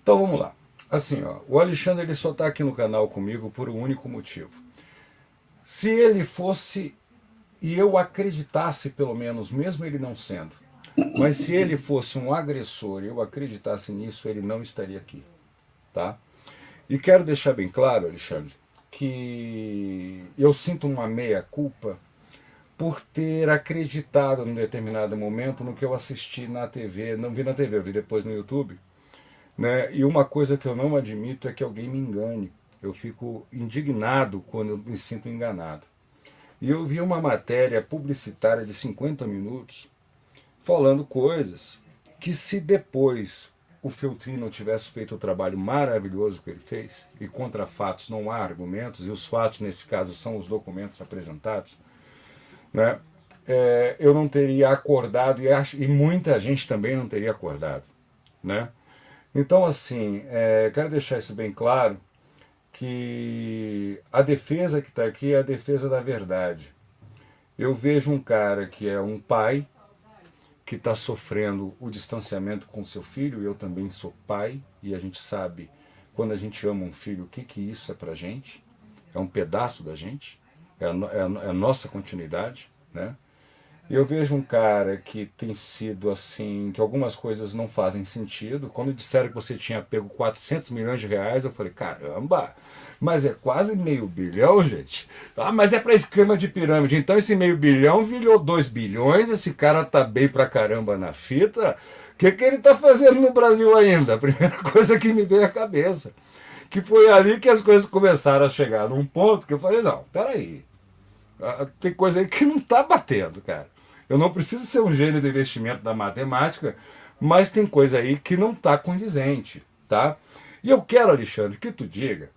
Então vamos lá. Assim, ó, o Alexandre ele só está aqui no canal comigo por um único motivo. Se ele fosse e eu acreditasse pelo menos, mesmo ele não sendo, mas se ele fosse um agressor e eu acreditasse nisso, ele não estaria aqui, tá? E quero deixar bem claro, Alexandre, que eu sinto uma meia-culpa por ter acreditado num determinado momento no que eu assisti na TV, não vi na TV, eu vi depois no YouTube, né? E uma coisa que eu não admito é que alguém me engane. Eu fico indignado quando eu me sinto enganado. E eu vi uma matéria publicitária de 50 minutos falando coisas que, se depois o Feltrin não tivesse feito o trabalho maravilhoso que ele fez, e contra fatos não há argumentos, e os fatos nesse caso são os documentos apresentados, né? Eu não teria acordado, e muita gente também não teria acordado, né? Então, assim, quero deixar isso bem claro, que a defesa que está aqui é a defesa da verdade. Eu vejo um cara que é um pai, que está sofrendo o distanciamento com seu filho, eu também sou pai, e a gente sabe, quando a gente ama um filho, o que, que isso é para a gente. É um pedaço da gente, é a nossa continuidade, né? E eu vejo um cara que tem sido assim, que algumas coisas não fazem sentido. Quando disseram que você tinha pego 400 milhões de reais, eu falei, caramba, mas é quase meio bilhão, gente. Ah, mas é para esquema de pirâmide. Então esse meio bilhão virou 2 bilhões, esse cara tá bem pra caramba na fita. O que, que ele tá fazendo no Brasil ainda? A primeira coisa que me veio à cabeça. Que foi ali que as coisas começaram a chegar num ponto que eu falei, não, peraí. Tem coisa aí que não tá batendo, cara. Eu não preciso ser um gênio do investimento da matemática, mas tem coisa aí que não está condizente, tá? E eu quero, Alexandre, que tu diga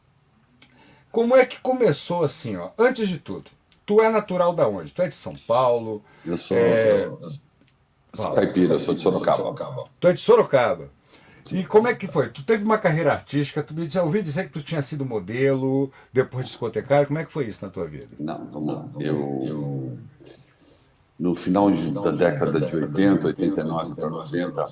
como é que começou assim, ó. Antes de tudo, tu é natural da onde? Tu é de São Paulo? Eu sou, É... eu sou Fala. caipira, eu sou de Sorocaba. Tu é de Sorocaba. E como é que foi? Tu teve uma carreira artística, já ouvi dizer que tu tinha sido modelo, depois discotecário, como é que foi isso na tua vida? Não, vamos lá. No final da década de 80, 89 para 90,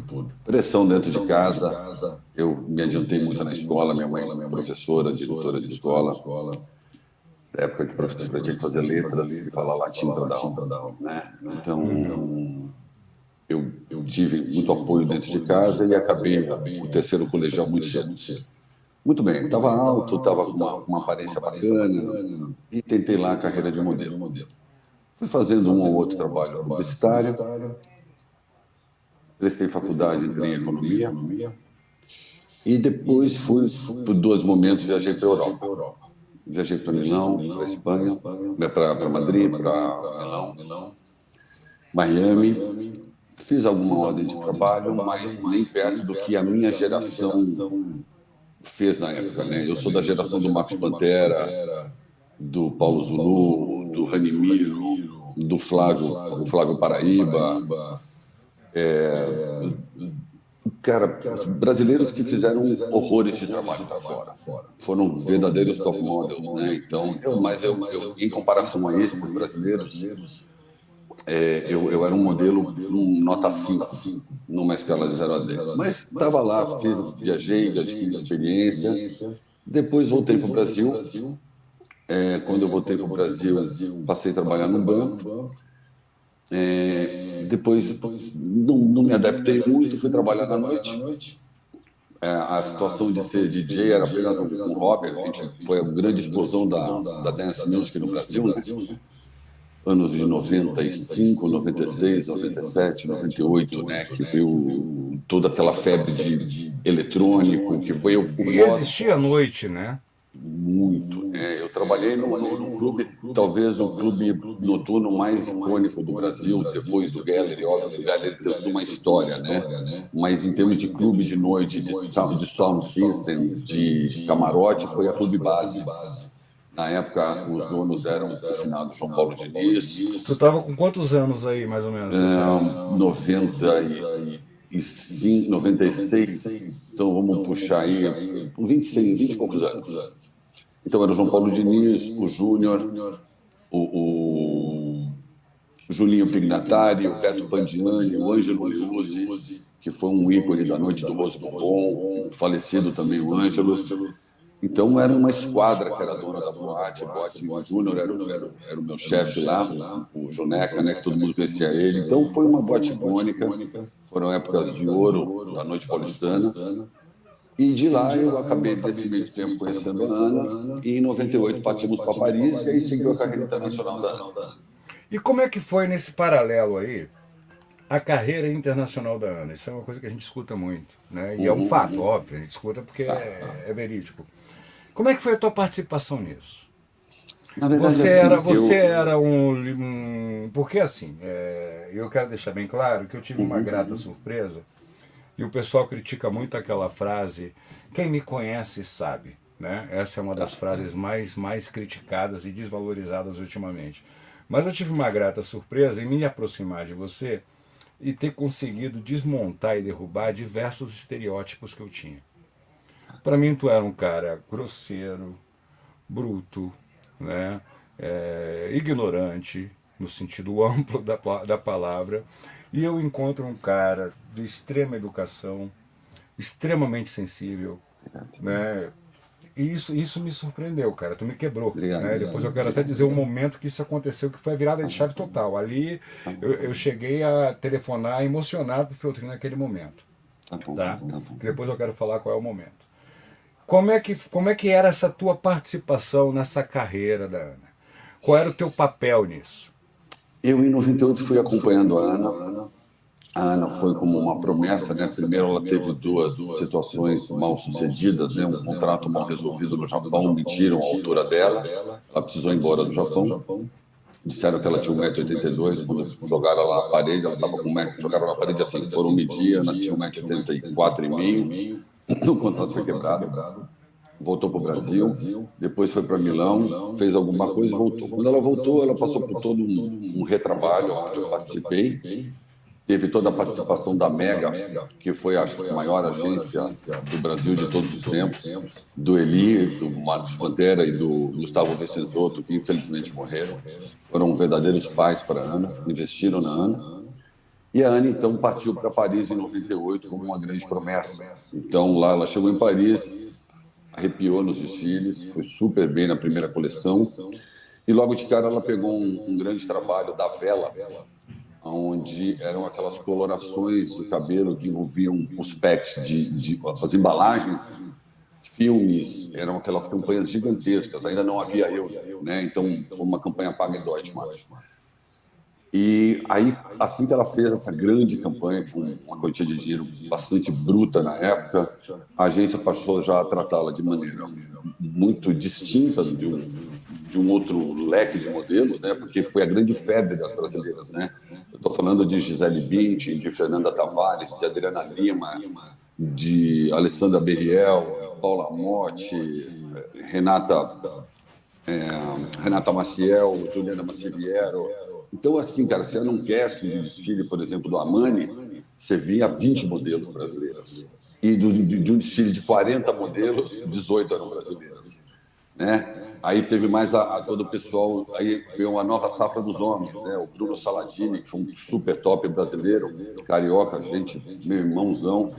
por pressão dentro de casa, eu me adiantei muito na escola. Minha mãe, professora, diretora de escola, na época que a professora tinha que fazer letras e falar latim para dar aula, né? Então, eu tive muito apoio dentro de casa e acabei o terceiro colegial muito cedo. Muito bem, estava alto, estava com uma aparência bacana e tentei lá a carreira de modelo. Fui fazendo um ou outro trabalho publicitário, prestei faculdade, entrei em economia e depois fui, por 2 momentos, viajei para a Europa. Viajei para Milão, para Espanha, para Madrid, para Milão, Miami. Fiz alguma ordem de trabalho, mas nem perto do que a minha geração fez na época, né? Eu sou da geração do Marcos Pantera, do Paulo Zulu, do Ranimiro, do Flávio Paraíba. Cara, brasileiros que fizeram horrores de trabalho para fora. Foram verdadeiros top models, né? Então, em comparação a esses brasileiros, eu era um modelo nota 5 numa escala de 0 a 10. Mas estava lá, viajei, adquiri experiência. Depois voltei para o Brasil. Quando eu voltei para o Brasil, passei a trabalhar no banco. Depois não me adaptei muito, fui trabalhar na noite. A situação de ser DJ era apenas um hobby. Foi a grande explosão da dance music no Brasil, né? Anos de 95, 96, 97, 98, né? Que veio toda aquela febre de eletrônico, que foi o E maior. existia à noite, né? Muito. Eu trabalhei no clube, talvez o clube noturno mais icônico do Brasil, depois do Gallery. Óbvio que o Gallery tem toda uma história, né? Mas em termos de clube de noite, de sound system, de camarote, foi a Clube Base. Na época, os donos eram o finado João Paulo Tu Diniz, tava com quantos anos aí, mais ou menos, você sabe? 95, 96. Então vamos puxar aí, com 26, 20 e poucos anos. Então era o João Paulo Diniz, o Júnior, o Julinho Pignatari, o Beto Pandiani, o Ângelo Liuzzi, que foi um ícone da noite do Rose Bombom, falecido também o Ângelo. Então era uma esquadra que era dona da boate. O Júnior era o meu chefe lá, o Joneca, né, que todo mundo conhecia ele. Então foi uma boate icônica, foram épocas de ouro da noite paulistana. E de lá eu acabei, desse meio tempo, conhecendo a Ana, e em 98 partimos para Paris, e aí seguiu a carreira internacional da Ana. E como é que foi nesse paralelo aí a carreira internacional da Ana? Isso é uma coisa que a gente escuta muito, né? E é um fato, óbvio, a gente escuta porque é verídico. Como é que foi a tua participação nisso? Na verdade, Você era porque assim, eu quero deixar bem claro que eu tive uma grata surpresa e o pessoal critica muito aquela frase, quem me conhece sabe, né? Essa é uma das frases mais criticadas e desvalorizadas ultimamente. Mas eu tive uma grata surpresa em me aproximar de você e ter conseguido desmontar e derrubar diversos estereótipos que eu tinha. Para mim, tu era um cara grosseiro, bruto, né? Ignorante, no sentido amplo da palavra, e eu encontro um cara de extrema educação, extremamente sensível, né? E isso me surpreendeu, cara. Tu me quebrou. Obrigado, Né? Depois eu quero até dizer o momento que isso aconteceu, que foi a virada de chave total. Ali eu cheguei a telefonar emocionado pro Feltrin naquele momento. Tá? Depois eu quero falar qual é o momento. Como é que era essa tua participação nessa carreira da Ana? Qual era o teu papel nisso? Eu, em 98, fui acompanhando a Ana. A Ana foi como uma promessa, né? Primeiro, ela teve duas situações mal sucedidas, né? Um contrato mal resolvido no Japão, mentiram a altura dela, ela precisou ir embora do Japão. Disseram que ela tinha 1,82 m, quando jogaram lá na parede, ela estava com 1 jogaram na parede assim, foram medir, ela tinha 1,84 m, o contrato foi quebrado. Voltou para o Brasil, depois foi para Milão, fez alguma coisa e voltou. Quando ela voltou, ela passou por todo um retrabalho onde eu participei. Teve toda a participação da Mega, que foi a maior agência do Brasil de todos os tempos, do Eli, do Marcos Pantera e do Gustavo Vicenzoto, que infelizmente morreram. Foram verdadeiros pais para a Ana, investiram na Ana. E a Ana, então, partiu para Paris em 98 como uma grande promessa. Então, lá ela chegou em Paris, arrepiou nos desfiles, foi super bem na primeira coleção. E logo de cara ela pegou um grande trabalho da Vela, onde eram aquelas colorações de cabelo que envolviam os packs, as embalagens, filmes, eram aquelas campanhas gigantescas, ainda não havia euro, né? Então foi uma campanha paga em Deutschmark. E aí, assim que ela fez essa grande campanha, que foi uma quantia de dinheiro bastante bruta na época, a agência passou já a tratá-la de maneira muito distinta de um outro leque de modelos, né? Porque foi a grande febre das brasileiras, né? Eu estou falando de Gisele Bündchen, de Fernanda Tavares, de Adriana Lima, de Alessandra Berriel, Paula Motti, Renata Maciel, Juliana Massiviero. Então, assim, cara, você não quer de desfile, por exemplo, do Armani, você via 20 modelos brasileiras. E de um desfile de 40 modelos, 18 eram brasileiras. Né? Aí teve mais todo o pessoal, aí veio uma nova safra dos homens, né? O Bruno Saladini, que foi um super top brasileiro, carioca, gente, meu irmãozão,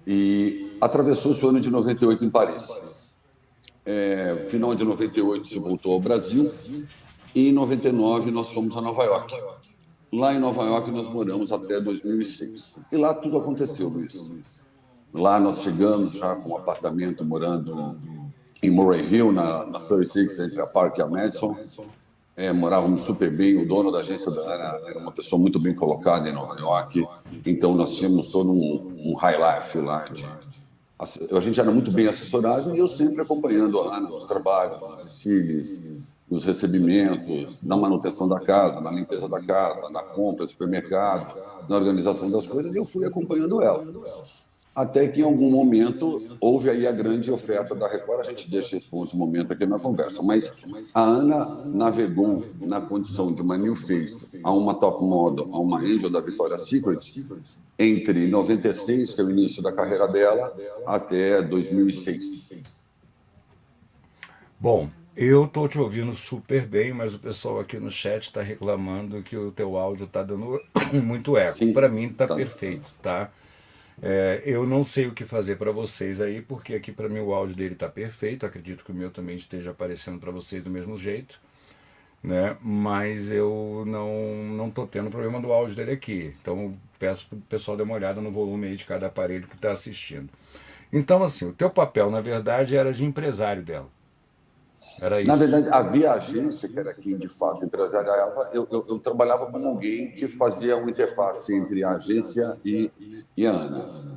e atravessou-se o ano de 98 em Paris. Final de 98 se voltou ao Brasil, e em 99 nós fomos a Nova York. Lá em Nova York nós moramos até 2006. E lá tudo aconteceu, Luiz. Lá nós chegamos já com um apartamento morando em Murray Hill, na 36, entre a Park e a Madison. Morávamos super bem, o dono da agência da Ana era uma pessoa muito bem colocada em Nova York, então nós tínhamos todo um high life lá. A gente era muito bem assessorado e eu sempre acompanhando a Ana nos trabalhos, nos desfiles, nos recebimentos, na manutenção da casa, na limpeza da casa, na compra do supermercado, na organização das coisas, e eu fui acompanhando ela. Até que em algum momento houve aí a grande oferta da Record, a gente deixa esse outro momento aqui na conversa, mas a Ana navegou na condição de uma new face a uma top model, a uma angel da Victoria's Secret, entre 96, que é o início da carreira dela, até 2006. Bom, eu estou te ouvindo super bem, mas o pessoal aqui no chat está reclamando que o teu áudio está dando muito eco. Para mim está perfeito, tá? Eu não sei o que fazer para vocês aí, porque aqui para mim o áudio dele está perfeito. Acredito que o meu também esteja aparecendo para vocês do mesmo jeito, né? Mas eu não tô tendo problema do áudio dele aqui. Então peço para o pessoal dar uma olhada no volume aí de cada aparelho que está assistindo. Então, assim, o teu papel, na verdade, era de empresário dela. Era Na isso. verdade, havia agência, que era quem de fato empresariava. Eu trabalhava com alguém que fazia uma interface entre a agência e a Ana.